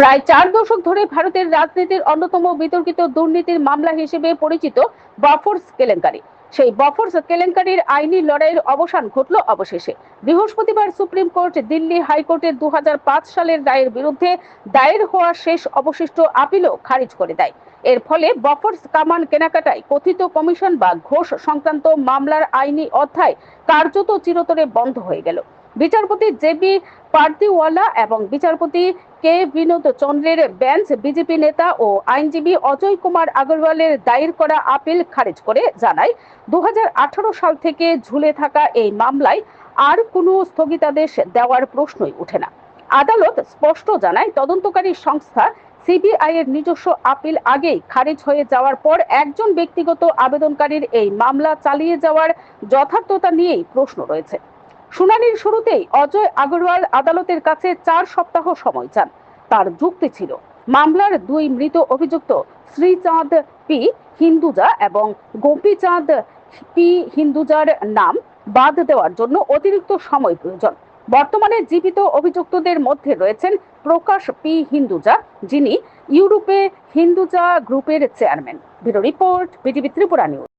প্রায় 4 দশক ধরে ভারতের রাজনীতির অন্যতম বিতর্কিত দুর্নীতির মামলা হিসেবে পরিচিত বফরস কেলেঙ্কারি। সেই বফরস কেলেঙ্কারির আইনি লড়াইয়ের অবসান ঘটল অবশেষে। বৃহস্পতিবার সুপ্রিম কোর্ট দিল্লি হাইকোর্টের 2005 সালের রায়ের বিরুদ্ধে দায়ের হওয়া শেষ অবশিষ্ট আপিলও খারিজ করে দেয়। এর ফলে বফরস কামান কেনাকাটায় কথিত কমিশন বা ঘোষ সংক্রান্ত মামলার আইনি অধ্যায় কার্যত চিরতরে বন্ধ হয়ে গেল। বিচারপতি জেবি পার্দিওয়ালা এবং বিচারপতি কে বিনোদ চন্দ্রের বেঞ্চ বিজেপি নেতা ও আইনজীবী অজয় কুমার আগরওয়ালের দায়ের করা আপিল খারিজ করে জানায় 2018 সাল থেকে ঝুলে থাকা এই মামলায় আর কোনো স্থগিতাদেশ দেওয়ার প্রশ্নই ওঠে না। আদালত স্পষ্ট জানায়, তদন্তকারী সংস্থা সিবিআই এর নিজস্ব আপিল আগেই খারিজ হয়ে যাওয়ার পর একজন ব্যক্তিগত আবেদনকারীর এই মামলা চালিয়ে যাওয়ার যথার্থতা নিয়েই প্রশ্ন রয়েছে। শুনানির শুরুতেই অজয় আগরওয়াল আদালতের কাছে 4 সপ্তাহ সময় চান। তার যুক্তি ছিল, মামলার 2 মৃত অভিযুক্ত শ্রীচাঁদ পি হিন্দুজা এবং গোপীচাঁদ পি হিন্দুজার নাম বাদ দেওয়ার জন্য অতিরিক্ত সময় প্রয়োজন। বর্তমানে জীবিত অভিযুক্তদের মধ্যে রয়েছেন প্রকাশ পি হিন্দুজা, যিনি ইউরোপে হিন্দুজা গ্রুপের chairman. Bureau report, BTV Tripura news.